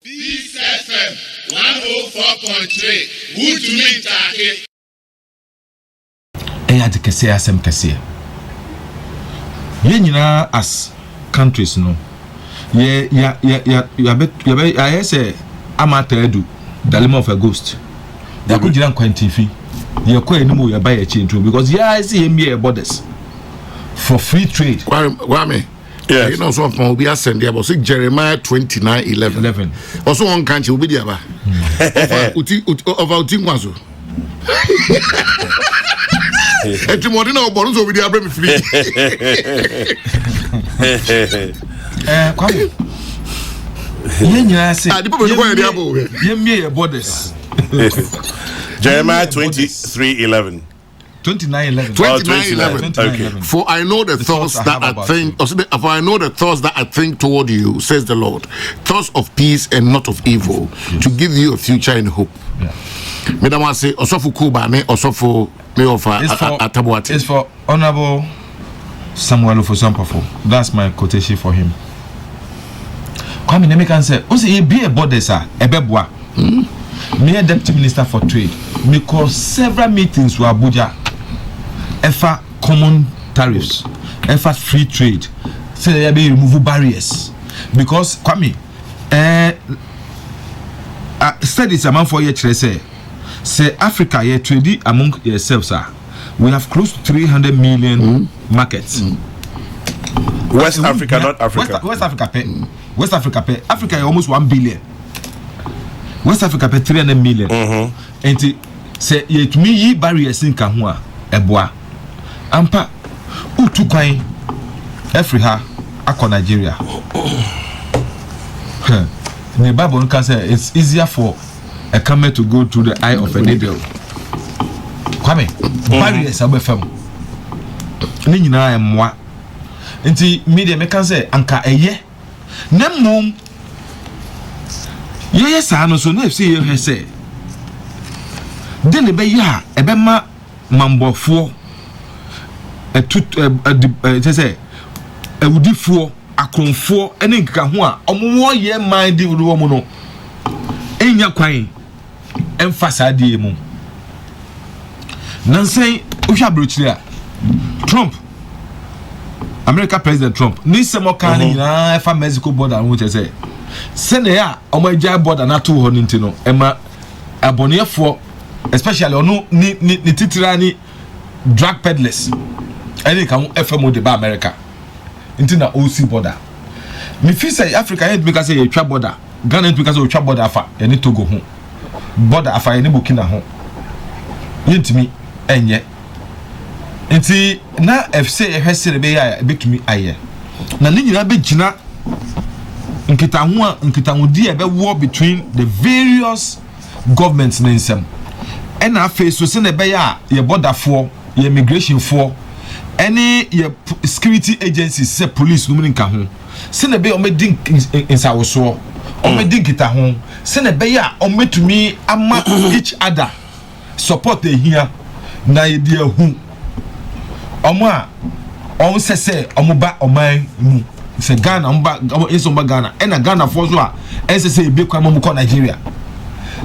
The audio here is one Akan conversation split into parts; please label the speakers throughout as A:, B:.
A: Peace FM 104.3. Who to me take?
B: Eya de kese asem kese. Ye nyina as countries no. Ye ya say amata edu dalima of a ghost. Ya ko jira nkwantifi. Ye ko enimu ye ba ye chintu because ya see him borders for free trade.
C: Kwame. Yeah, you know, so from we are sending about Jeremiah 29:11. Also, one country will be there. Over Utingwazo. And tomorrow, no bonus will be there. Bring me free.
B: Borders.
D: Jeremiah 23:11.
C: 29:11.
D: Okay.
C: For I know the thoughts that I think. For I know the thoughts that I think toward you, says the Lord, thoughts of peace and not of evil, to give you a future and hope. Madam, I say, Osofu Kubane, Osofu Meofa Atabuati.
B: It's for Honorable Samuel Ofosampafo. That's my quotation for him. Kwame Nemikan say, "Ose ye be a body sir, ebeboa." Me a deputy minister for trade. Me call several meetings with Abuja. Efa common tariffs, efa free trade. Say there be remove barriers because Kwame, studies among 4 years say Africa ye trade among yourselves we have close to 300 million markets.
D: West Africa, not Africa.
B: West Africa pay. West Africa pay. Africa is almost 1 billion. West Africa pay 300 million. And say ye to me ye barriers in Kahua eboa. Ampa utukwan Africa akọ Nigeria. The Bible can say it's easier for a camel to go through the eye of a needle. Kwame, barriers abefam. Ni nyina emwa. Nti media me can say anka eye. Na mom ye sa no so na say ye say. Den be ya ebema mambofo say awudifuo akonfuo ene nkeka ho a omo ye man di wo mo no enya kwan emfasa die mu nansen ohwa brochiri a Trump America President Trump ni semoka ni na efa Mexico border wo say sene ya omo agya border na to ho nti no ema abonefo especially onu ni titira ni drug peddlers any can FM de ba America into na OC border me feel say Africa head because say you twa border Ghana because you twa border afa any Togo ho border afa any Burkina ho yintimi enye nti na FC ehwese be ya betumi aye na ni nyina be gina nkitahudi e be war between the various governments in nsem and afa so se na be ya ye border for ye immigration for any security agencies say police no nka ho se na be o medin insawoso o medin kita ho se na be ya o metumi ama each other support here na ye dia hu omo a on se omo ba oman mu se Ghana omba eso mba Ghana na Ghana for so a se e be kwa mo ko Nigeria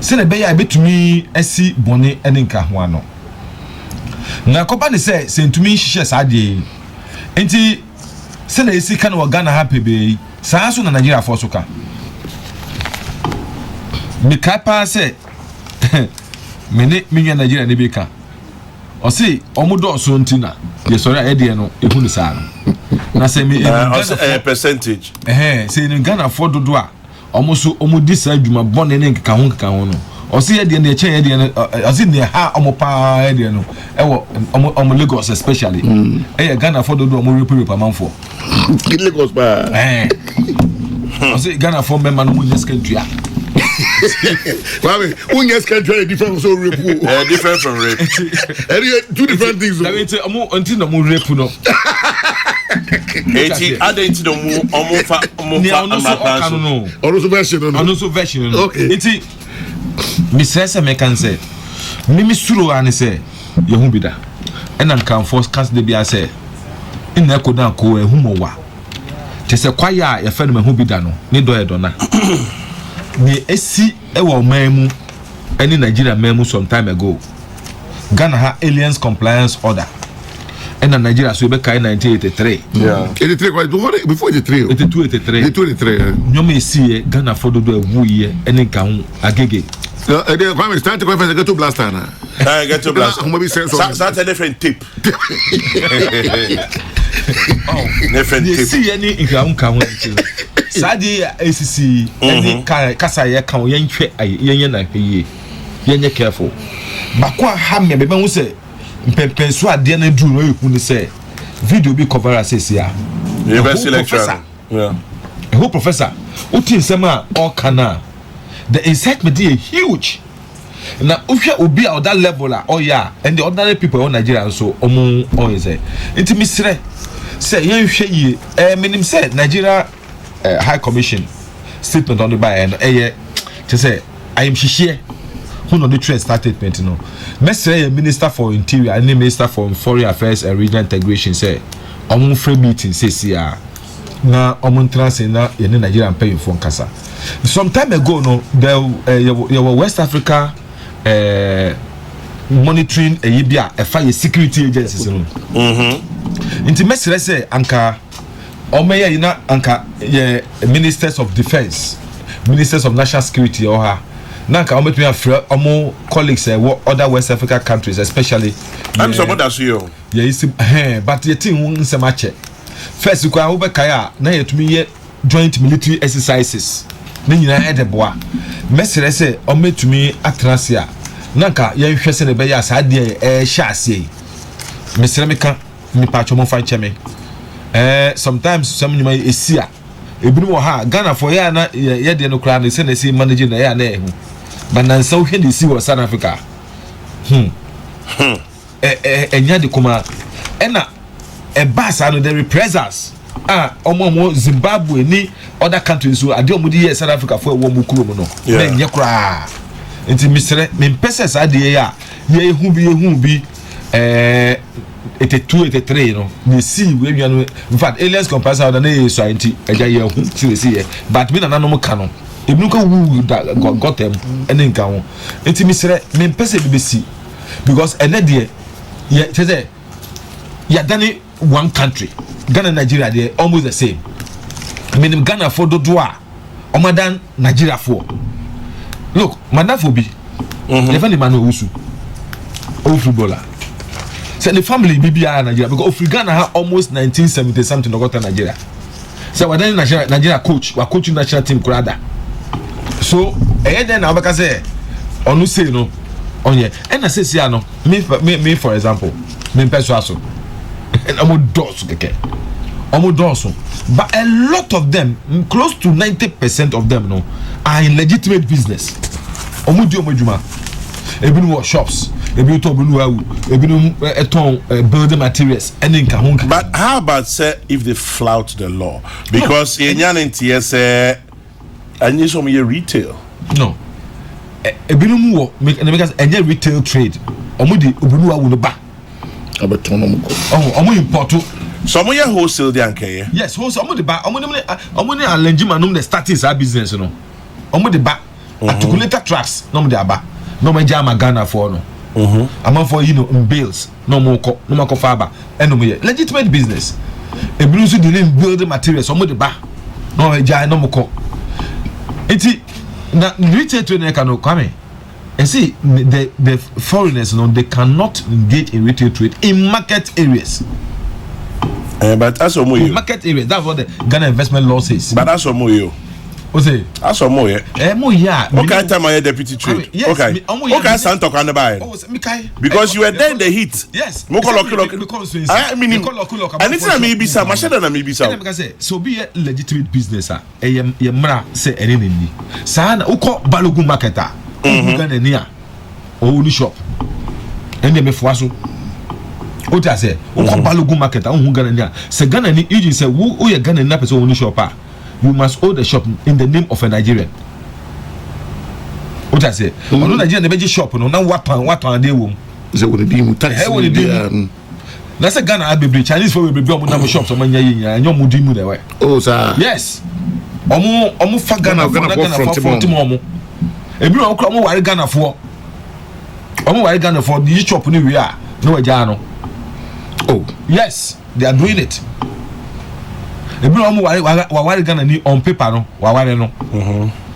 B: se na be ya betumi asi bone ene nka ho ano na kopa ne say sentumi hihye saade enti se na esi kan wo Ghana ha pebe saa so na Nigeria for so ka mi kapa say me nwa Nigeria ne be ka o say omudo so ntina ye sori a ede no ehunu ni saa na say me
D: percentage
B: say in Ghana for dodo a omuso omudi saa adwuma bone ne nkeka ho no o say ede na eche ede no o say ne ha omopa ede no ewo omo Lagos especially Ghana for dodo omo repa manfo
C: Lagos ba
B: o say Ghana for member no munya skantua
C: Kwame, unyes country different so rape.
D: Different from rape.
C: Two different things.
B: I mean, until no more rape no.
D: Eti ade enti no mu omofa amapa
C: no. Also version no. Okay.
B: Eti Mr. Mekan say, Mimi Suro ane say, Yehu bida. Ena nkan force cast de bia say, ina ko dan ko ehu mo wa. Te se kwaya ya fe no mehu bida no, ni do e do na. ne esi ewo memu any Nigeria memu some time ago. Ghana ha aliens compliance order. And Nigeria so be kai 1983.
C: Yeah. 83 before 83.
B: 83. Nyome esi Ghana for do ewu ye ene ka hu agege.
C: The family start to conference get to blaster na.
D: Get to blaster. That's a different tip. Different tip.
B: See any nka hu Sadi ACC any kasa ye kan yenhwe yenye na hweye. Yenye careful. Bakwa ha me be hu say mpepenso ade na duru no ehu ni say video be cover asesi a.
D: University lecturer. Yeah.
B: A whole professor. Uti nsema all kana. The incitement is huge. Now, if you be at that level, oh yeah, and the ordinary people in Nigeria so omo is it. Into Mr. Say you say meaning said Nigeria High Commission statement on the by and to say I am Shishie who no the trade statement you know. Mr. Minister for Interior and Minister for Foreign Affairs and Regional Integration say omo free meeting says ya na omo trans na in Nigeria pay for kasa. Some time ago, no, there were West Africa monitoring a fire security agencies. Intimacy, say, Anka, Omeya, Anka, ministers of defense, ministers of national security, or her. Nanka, Omo colleagues, other West Africa countries, especially.
D: I'm so that's you.
B: Yeah, but the thing won't say much. First, you can overkaya, now to me, joint military exercises. Ne nyina edeboa mesere se o metumi atrasia nanka ye hwese ne be ya saade hye ase mesere meka mi pacho mo fan cheme sometimes some nyuma esia ebinu wo ha Ghana for ya na ye de no kra na se na se manage na ya na ehu banansa wo hwe de si wo South Africa enya de kuma ena basa no the reprisals omo Zimbabwe ni other countries so ade omo di South Africa for wo mu kuro mu no na nye kra enti misre me pese sa de ya ye hu bi 82-83 no me see we nwa no in fact aliens comparison na ye so anti eja ye hu see ye but me na nanom ka no ebinu ka wu got them ene nka ho enti misre me pese bi si because ene de ye teze ya dani one country Ghana and Nigeria they almost the same. I mean Ghana for Dodua or Madan Nigeria for. Look, Madan for be. Even Emmanuel Usu. Old footballer. So the family BBI Nigeria because of Ghana have almost 1970 something got Nigeria. So we then Nigeria coach, we coaching national team Kurada. So then Abaka say onu say no onye. And I say no me for example, me persuaso. And almost but a lot of them, close to 90% of them, no, are in legitimate business. Even workshops, building materials, and
D: but how about say if they flout the law? Because in TSA, and you show me a retail.
B: No, because any retail trade, import
D: some of your wholesale the
B: yes wholesale omo de ba omo ne arrange manum the starting sa business no omo de ba articulator tracks no mo de aba no mo jama Ghana for no among for you know in bills no mo ko fa ba eno mo ye legitimate business e bring so dealing building materials omo de ba no mo jama no mo ko enti na retail trade can no come and see the foreigners, no, they cannot engage in retail trade in market areas.
D: But that's what
B: in market areas. That's what the Ghana investment law says.
D: But that's what you.
B: What's it?
D: That's what more. Okay, time I deputy trade.
B: Yes,
D: okay. Okay, Santa can buy. Because you were there in the heat.
B: Yes.
D: I mean, and it's not me be some. Mashada na me be some.
B: So be a legitimate business. Mra say anything. Sana uko Balogun marketer. Ghana near only shop and them for so what I say Balogun market and Ghana near say Ghana ni you say who you Ghana na person only shop you must hold the shop in the name of a Nigerian. What I say no Nigerian the shop no now what they won
C: say what dey tax
B: na say Ghana be Chinese for we be on shops so many and your mudimu the way
C: oh sir
B: yes omo fa Ghana for team omo ebi no okra omo ware Ghana for the chop ni we are no waja no. Oh yes, they are doing it. Ebi no omo ware Ghana ni on paper no ware no.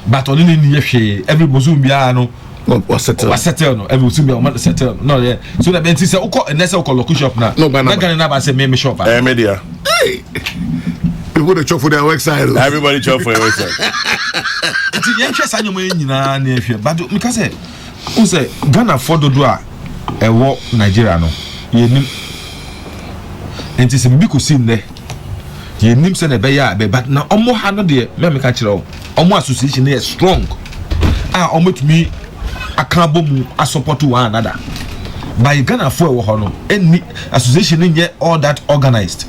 B: But on ni hwe every bozum bia no was settle no every bozum bia settle no yeah. So that means say ukọ enese ukọ local shop na Ghana na ba say me shop
D: media
C: people dey chop for their website.
D: Everybody chop for your website.
B: Enti yen hwe sa nyoma nyina na ehwe but because say who say Ghana for dodo a ewo Nigeria no yenim enti se bibi ko si nne yenim se na be ya be but na omo ha no de me ka kire o omo association is strong omo tumi akabo mu support one another by Ghana for ewo ho no any association nye all that organized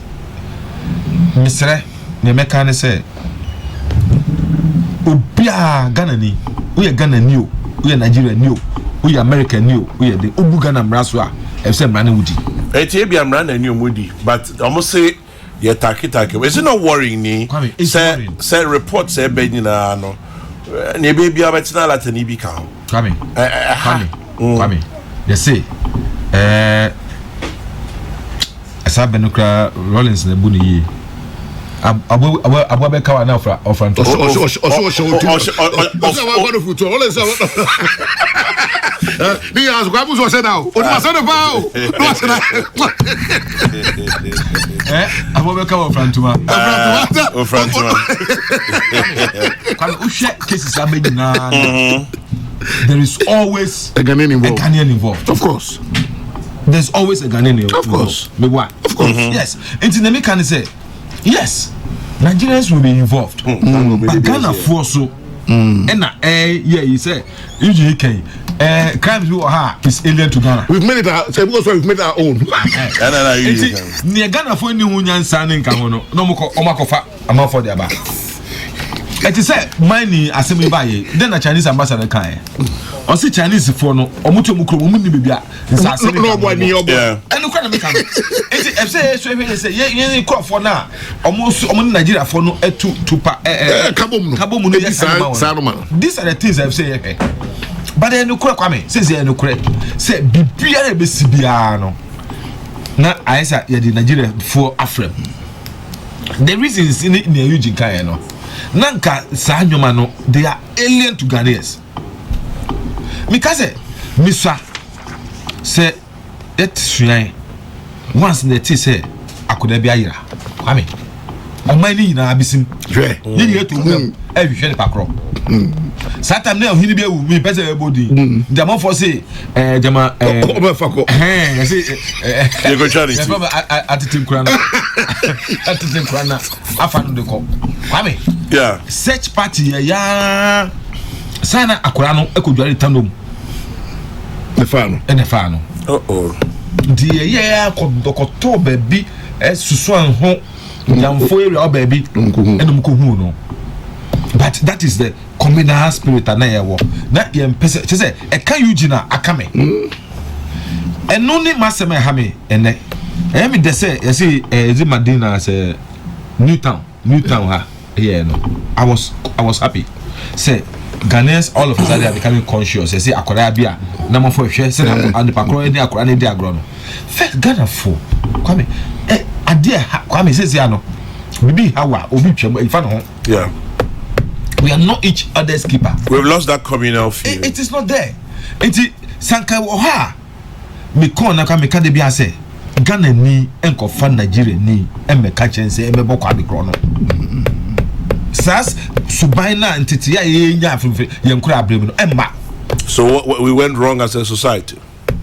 B: misre ne meka ne say obia Ghana ni we Ghana ni o we Nigeria ni o we America ni o we de obu Ghana mraso a e say mra na wudi
D: eti bia mra na ni omudi but almost say ye take is it not worrying ni say report say be nyina no ne be bia betina latani bi ka
B: Kwame they say asa benukra Rollins na bu ni yi abo be kawa na ofran to
C: ni as kwa buzo se now o ma se no ba o no se na
B: abo be kawa ofran to kan o she cases abegi na there is always
C: a Ghanaian
B: involved.
C: Of course.
B: There's always a Ghanaian involved.
C: Of course.
B: But what?
C: Of course.
B: Yes. And then me can say, yes, Nigerians will be involved. But Ghana for so. And yeah, you say, usually crimes we are is alien to Ghana.
C: We've made it we've made our own.
B: Near Ghana for any union signing Kamono, no more Omakofa, amount for the aba. It is said, money assembly by then a Chinese ambassador can. Or see Chinese for no, or Mutumu, Mumibia,
C: no boy, me, and
B: you can't make it. Say, yeah, crop for now, almost Nigeria for no Kabum. These are the things I've said. But then you crack me, says no crack. Say, be Biano. Now, I said, yeah, the Nigeria for Africa. The reason is in the Eugene Kayano. Nanka Sanyoma no, they are alien to Ghanaians. Because Misa say that shrine once the tea say I could be ira. I mean, on my knee na abisim. You to move every shell pacro. Satam now he be me person everybody. The man for say Jama
C: Fako.
D: You go charity.
B: Attitude Krana. Attitude Krana. I found the call. I mean,
D: yeah.
B: Search party ya sana akurano ekojwari tandom.
C: The final.
B: And the final. The yeah koto baby susu anho yamfo area baby enumko no. But that is the communal spirit na yewo. Na yem pese say e kan Eugene akame. Eno ni maseme ha me ene. Me de say you see Madina say Newtown ha. Yeah, no. I was happy. Say Ghanaians all of a sudden are becoming conscious. They say Akoya Bia, number 4 share, say and the Pakro and the Akora and the Agrono. First Ghana 4. Kwame, Adia Kwame says Yano. Bibi Hawa, Obi Chemo, in front of home.
D: Yeah.
B: We are not each other's keeper.
D: We've lost that communal feel.
B: It is not there. It is Sanka Oha. Me kona Kwame Kadebia say Ghana ni enko fan Nigeria ni emme kachen say emme boko abikrono. Sas subaina entity ya yenya yenkura abremu emma.
D: So what we went wrong as a society.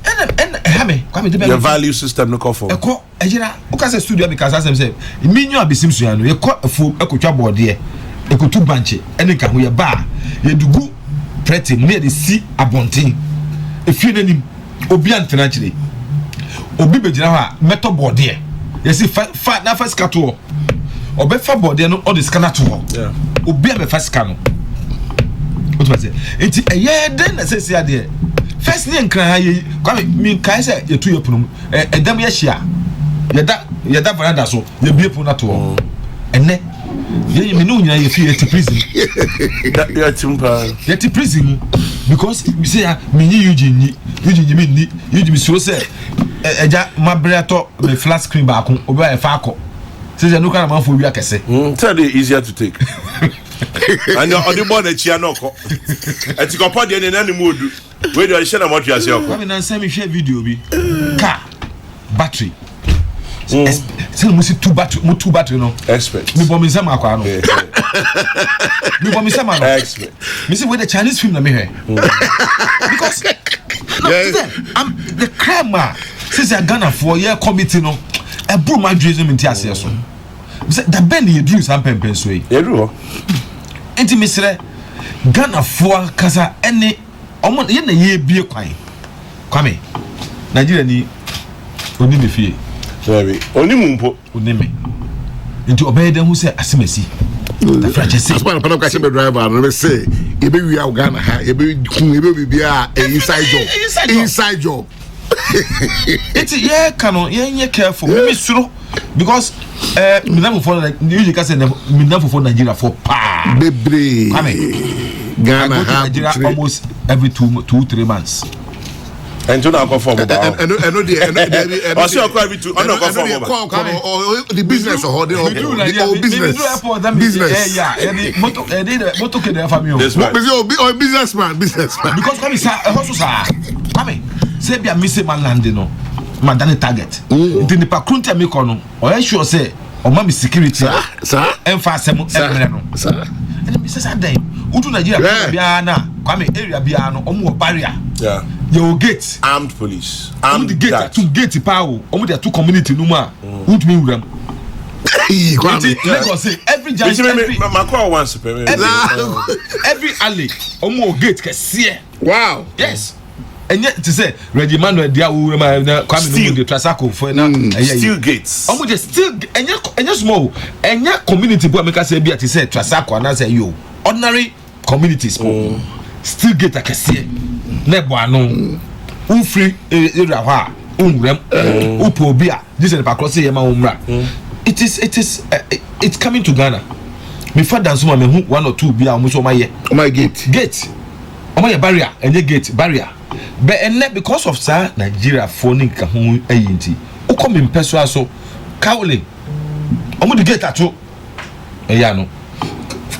B: The
D: value system no call for.
B: Eko ejira ukase studio because as them say minyo abesim so no yeko afu ekotwa board here ekotu banche ene ka ho ye ba ye dugu pretty me dey see abontin efie nanim obi antena kire obi bejira ho a meto board here ye see fa na first kato obe fa board here no all the scanner to ho obi a be first scanner what was it enti eye den na say there first name kran ha ye kwame mi kai say ye tu ye punu edam ye hia ye da veranda so ye bie punu to ho ene Yeah, me know you feel at prison.
D: Yeah, timpa.
B: Yet prison because you say me Eugene so say eja mabrato me flat screen back obi a fa says no kind of man for we akese.
D: Tell you easier to take. And the board that you know. And to compare the any mood. Where do I share what you are saying?
B: I mean, I send me share video be car battery. Say we see two battery no.
D: Expert.
B: Me bomb some akwa no. Me bomb some no.
D: Expert.
B: Me see where the Chinese film na me here. Because I'm the crime since I Ghana for year committee no. E bro my dream in tiase so. Me say da ben ye dream some pempen so yi.
D: E do.
B: Enti me sere Ghana for kasa any omo ye na ye bie kwan. Kwame. Nigeria ni oni me fie.
D: Baby, oni mumpo
B: onime nti obeyeden hu say asemasi the franchise
C: as one panel catch me driver no say e be wi Ghana ha e be kun e be bibia inside job
B: it's yeah canon yeah careful me suro because me na for like you can say me na for Nigeria for pa
C: bebre Ghana ha
B: Nigeria almost every 2-3 months.
D: And to now conform about.
C: And
D: also every two. I know conform
C: about. The business or the business.
B: Yeah. Moto ke der family.
C: Businessman.
B: Because come say also sir. Come say bia me say man land no. Man dan target. Nti ni pa krunta me ko no. O sure say o ma me security.
C: Sir.
B: Emfa asem emre no.
C: Sir.
B: And me say that day. Udu Nigeria bia na. Come area bia no omo barrier.
D: Yeah.
B: Your gate
D: armed police
B: armed the gate to gate power omo there two community no ma won't me wuram Lagos say every judge every
D: once
B: every alley omo gate kese.
C: Wow.
B: Yes. And yet to say Reggie Manuel dia wuram na kwame no the Trasacco for na
D: still gates
B: omo just still enya small enya community boy make say bia to say Trasacco na say yo ordinary communities still gate kese nebo ano free area ha unrem upo bia this is the across here ma umra it is it's coming to Ghana me father so me one or two bia almost my gate my barrier and gate barrier but and because of sir Nigeria phoning ka ho ayinti ukom in person so kawle omo the gate ato eya no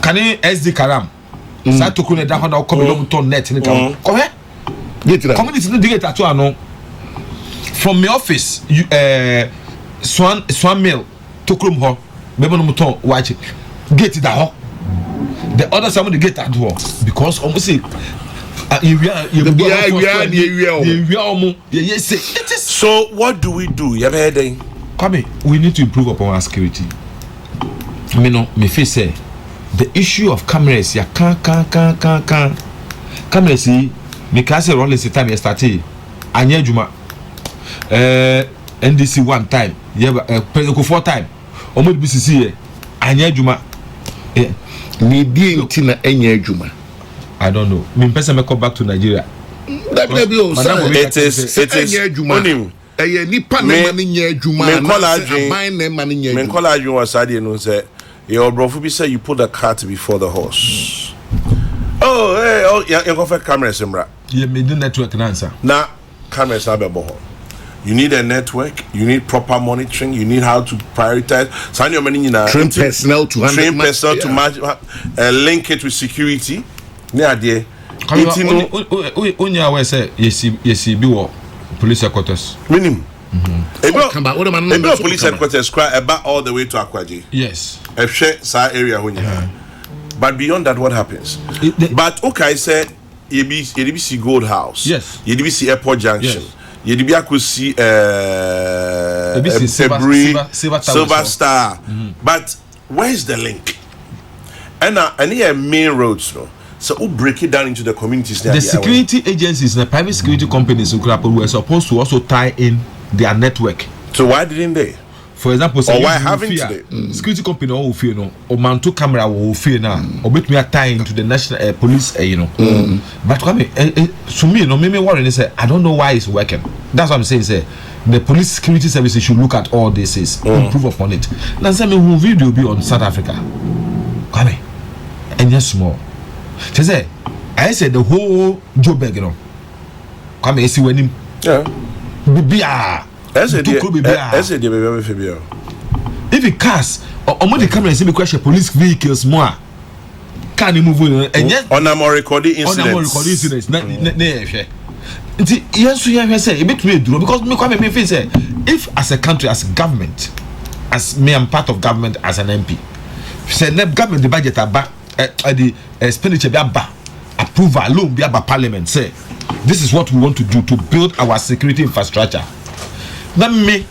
B: kan SD Karam sa tokune da ho na ukom do ton net ni ka ko he community no dig tattoo ano from my office you swan mill to krom ho me no muton watch gate da ho the other side of the gate at ho because almost say you say it is.
D: So what do we do? You ever heard
B: come we need to improve upon our security. Me no me face say the issue of cameras ya can cameras because rolling the time yesterday anya juma NDC one time Pedro 4 time omo BCC here anya juma
C: ni die ntina anya juma
B: I don't know me person me come back to Nigeria
C: it is anya juma nipa na mani nya juma
D: me call adwin was ade no say your brofo be say you put the cart before the horse. Oh, hey, you go for cameras, Imra.
B: You made the network answer.
D: Now, cameras are better. You need a network. You need proper monitoring. You need how to prioritize. Sign your money in a
C: train personnel to
D: match, link it with security. Near there.
B: Unya we say yes, be what police headquarters.
D: Minimum. Police headquarters cry about all the way to Akwaji.
B: Yes.
D: Area but beyond that, what happens? But okay, I said YDBC Gold House.
B: Yes.
D: YDBC Airport Junction.
B: Yes.
D: YDBC Akusi Silver Star. But where's the link? And here main roads, no. So we break it down into the communities.
B: The security agencies, the private security companies were supposed to also tie in their network.
D: So why didn't they?
B: For example,
D: or why haven't they?
B: Security company or fear no, or manto camera will fear now, or bet me a tie into the national police, you know. But to me, no, me worry. Say I don't know why it's working. That's what I'm saying. Say the police security services should look at all this, improve upon it. Now, say me who video be on South Africa. Kwame, and yes small. She said, I said the whole Joburg, you know. Kwame, see when him.
D: Yeah.
B: Bibia.
D: I said the
B: if it cars or the camera and see me question police vehicles more. Can you move and yet
D: on a more recording incidents.
B: Yes, we have said it makes me do because me come me say if as a country, as a government, as me I'm part of government as an MP, say government the budget about the expenditure be about approval alone be about parliament say this is what we want to do to build our security infrastructure. Let me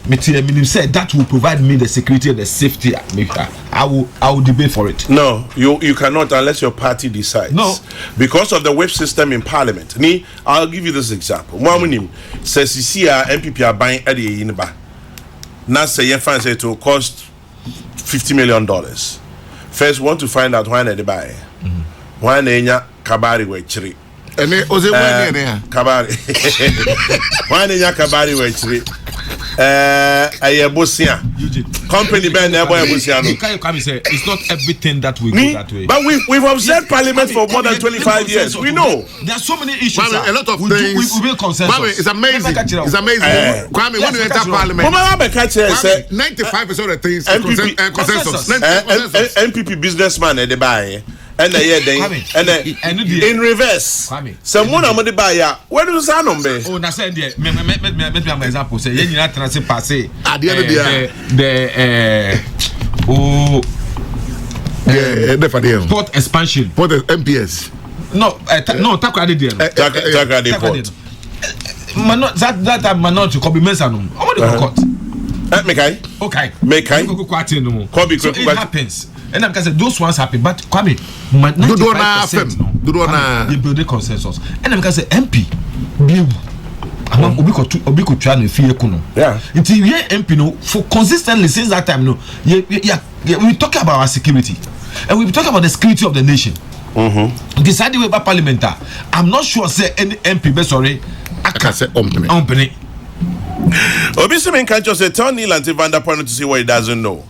B: say that will provide me the security and the safety. I will debate for it.
D: No, you cannot unless your party decides.
B: No,
D: because of the whip system in parliament. I'll give you this example. One says MPP are buying Eddie Yinba. Now say your fans say it will cost $50 million. First, want to find out why they buy. Why they kabari we chiri. Kabari. Why they kabari we chiri. Company
B: it's not everything that we go that way.
D: But we've observed parliament for more than 25 years. We know
B: there are so many issues.
C: A lot of things.
B: We will consensus.
C: It's amazing. It's amazing. Kwame, when you enter parliament, 95% of the things consensus.
D: MPP businessman at the buy. And in reverse, someone I'm going to buy ya. Where do you stand on me?
B: Oh, that's it. Me example. Say, you not transfer passé.
C: At the end of
B: the port expansion.
C: Port MPS.
B: No, Takrady there.
D: Takrady port.
B: That time man to Kobe Mensanum. How many court?
D: Okay.
B: So it happens. And I'm saying those ones happen, but Kwame, 95% you build a consensus. And I'm say MP, Obi could try to fear Kuno.
D: Yeah.
B: Until we MP no for consistently since that time no. We talk about our security, and we talk about the security of the nation. Deciding about parliament, I'm not sure say any MP. Sorry,
C: I can say ompany.
D: Obi Semen can't just say tell Neil and Vander Point to see what he doesn't know.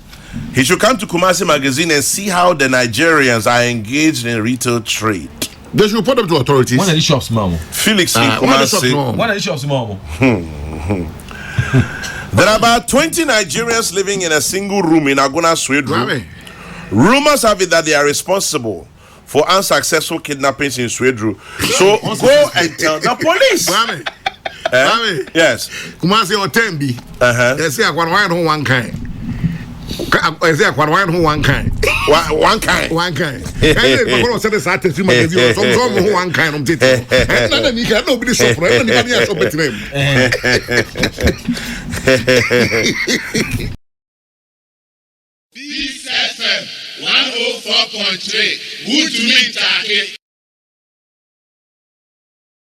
D: He should come to Kumasi Magazine and see how the Nigerians are engaged in retail trade.
C: They should report them to authorities.
B: One of the shops, Mamo.
D: Felix in Kumasi.
B: One of the shops, Mamo.
D: There are about 20 Nigerians living in a single room in Aguna Swedru. Rumors have it that they are responsible for unsuccessful kidnappings in Swedru. So go and tell the police. Yes.
C: Kumasi or Tembi. They say one kind. I say one kind.
D: One kind.
C: One kind. I said this artist magazine. Some one kind of detail. And then you can nobody shop. Anybody else shop it name.
A: This FM 104.3. Good to meet you.